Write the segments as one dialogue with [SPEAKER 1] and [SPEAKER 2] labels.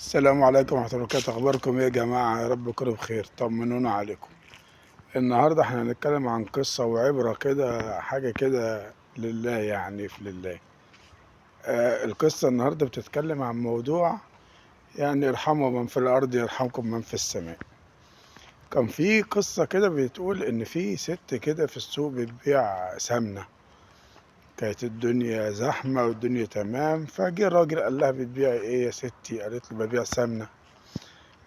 [SPEAKER 1] السلام عليكم ورحمة الله وبركاته. أخباركم إيه يا جماعة؟ يا رب كله بخير، طمنونا عليكم. النهاردة احنا هنتكلم عن قصة وعبرة كده، حاجة كده لله، يعني في لله. القصة النهاردة بتتكلم عن موضوع، يعني ارحموا من في الأرض يرحمكم من في السماء. كان في قصة كده بتقول إن في ست كده في السوق بتبيع سمنة. كانت الدنيا زحمة والدنيا تمام، فجه الراجل قال لها بتبيعي إيه يا ستي؟ قالت له ببيع سمنة.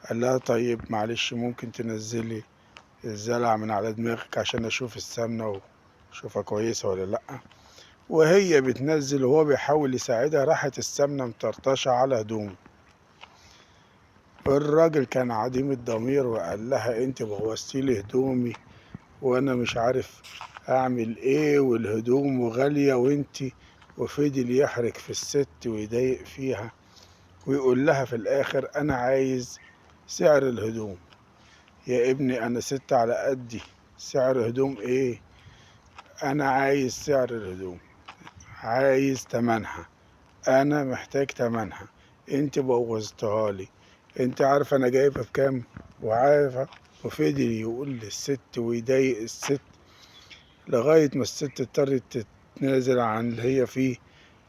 [SPEAKER 1] قال لها طيب معلش ممكن تنزلي الزلع من على دماغك عشان اشوف السمنة واشوفها كويسة ولا لأ. وهي بتنزل وهو بيحاول يساعدها، راحت السمنة مطرطشة على هدومه. الراجل كان عديم الضمير وقال لها انت بوظتيلي هدومي وانا مش عارف اعمل ايه، والهدوم غالية وانتي. وفضل يحرك في الست ويضايق فيها، ويقول لها في الاخر انا عايز سعر الهدوم. يا ابني انا ست على قدي، سعر هدوم ايه؟ انا عايز سعر الهدوم، عايز تمنها، انا محتاج تمنها. انت بوظتها لي، انت عارفه انا جايبها بكام وعارفه. وفضل يقول للست ويضايق الست لغايه ما الست اضطرت تتنازل عن اللي هي فيه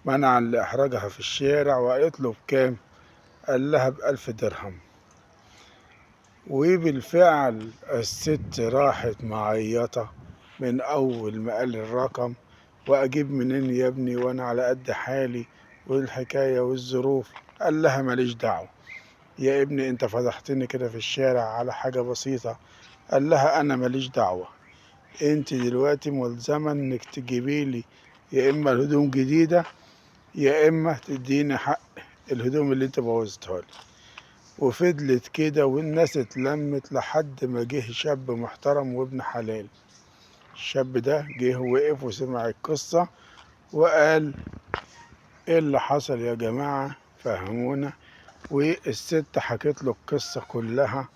[SPEAKER 1] منعا لاحراجها في الشارع. وقالت له بكام؟ قال لها ب1000 درهم. وبالفعل الست راحت معيطة من أول ما قال الرقم. وأجيب منين يا ابني وأنا على قد حالي والحكاية والظروف؟ قال لها ماليش دعوة يا ابني، أنت فضحتني كده في الشارع على حاجة بسيطة. قال لها أنا ماليش دعوة، أنت دلوقتي ملزمة إنك تجيبيلي يا إما الهدوم جديدة يا إما تديني حق الهدوم اللي أنت بوظتها لي. وفضلت كده والناس اتلمت لحد ما جه شاب محترم وابن حلال. الشاب ده جه وقف وسمع القصة وقال ايه اللي حصل يا جماعة؟ فهمونا. والست حكت له القصة كلها،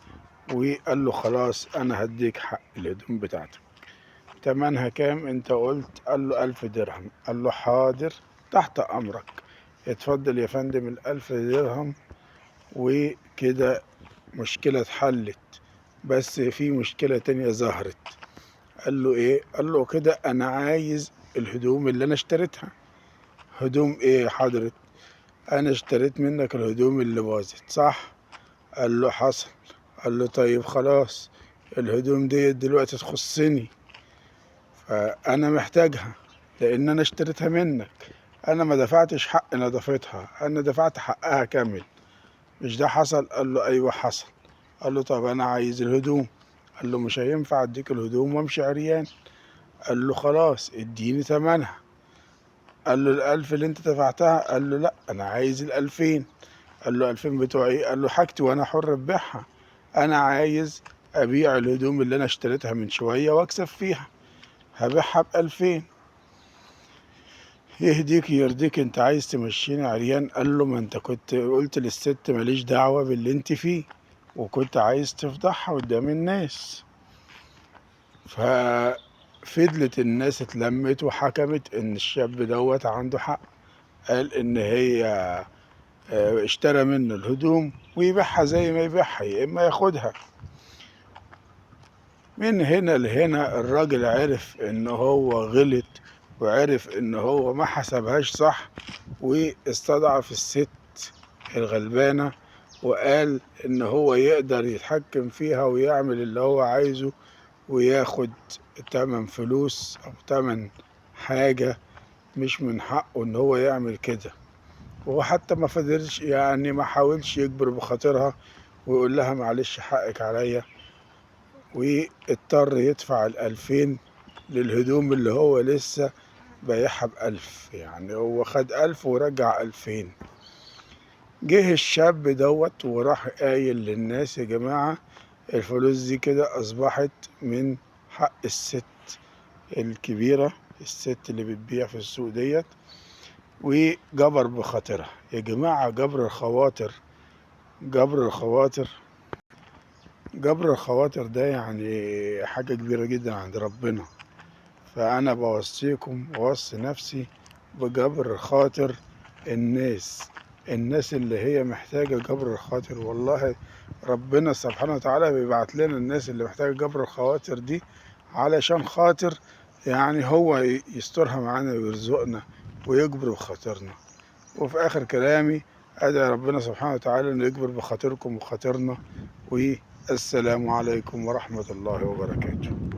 [SPEAKER 1] وقال له خلاص انا هديك حق الهدوم بتاعتك. تمنها كام انت قلت؟ قال له 1000 درهم. قال له حاضر، تحت امرك، اتفضل يا فندم ال1000 درهم. وكده مشكلة اتحلت. بس في مشكلة تانية ظهرت. قال له ايه؟ قال له كده انا عايز الهدوم اللي انا اشتريتها. هدوم ايه يا حضرة؟ انا اشتريت منك الهدوم اللي باظت، صح؟ قال له حصل. قال له طيب خلاص، الهدوم دي دلوقتي تخصني، فانا محتاجها لان انا اشتريتها منك. انا ما دفعتش حق نظافتها، انا دفعت حقها كامل. مش ده حصل؟ قال له ايوه حصل. قال له طب انا عايز الهدوم. قال له مش هينفع اديك الهدوم وامشي عريان. قال له خلاص اديني تمنها. قال له ال1000 اللي انت دفعتها؟ قال له لا انا عايز ال2000. قال له 2000 بتوع ايه؟ قال له حاجتي وانا حر ابيعها. انا عايز ابيع الهدوم اللي انا اشتريتها من شوية واكسب فيها، هبيعها ب2000. يهديك يرضيك، انت عايز تمشيني عريان؟ قال له ما انت كنت قلت للست ماليش دعوة باللي انت فيه، وكنت عايز تفضحها قدام الناس. ففضلت الناس اتلمت وحكمت ان الشاب دوت عنده حق. قال ان هي اشترى منه الهدوم ويبيعها زي ما يبيعها يا اما ياخدها. من هنا لهنا الراجل عرف ان هو غلط، وعرف ان هو ما حسبهاش صح، واستضعف الست الغلبانة. وقال ان هو يقدر يتحكم فيها ويعمل اللي هو عايزه، وياخد تمن فلوس او تمن حاجة مش من حقه ان هو يعمل كده. وهو حتى ما فضلش، يعني ما حاولش يجبر بخاطرها ويقول لها معلش حقك عليا. واضطر يدفع ال2000 للهدوم اللي هو لسه بايعها ب1000. يعني هو خد 1000 ورجع 2000. جه الشاب دوت وراح قايل للناس يا جماعة الفلوس دي كده أصبحت من حق الست الكبيرة، الست اللي بتبيع في السوق ديت. وجبر بخاطرها يا جماعة. جبر الخواطر، جبر الخواطر، جبر الخواطر ده يعني حاجة كبيرة جدا عند ربنا. فأنا بوصيكم ووصي نفسي بجبر خاطر الناس الناس اللي هي محتاجة جبر الخاطر. والله ربنا سبحانه وتعالى بيبعت لنا الناس اللي محتاجة جبر الخواطر دي علشان خاطر يعني هو يسترها معانا ويرزقنا ويجبر بخاطرنا. وفي آخر كلامي أدعي ربنا سبحانه وتعالى إنه يجبر بخاطركم وخاطرنا. والسلام عليكم ورحمة الله وبركاته.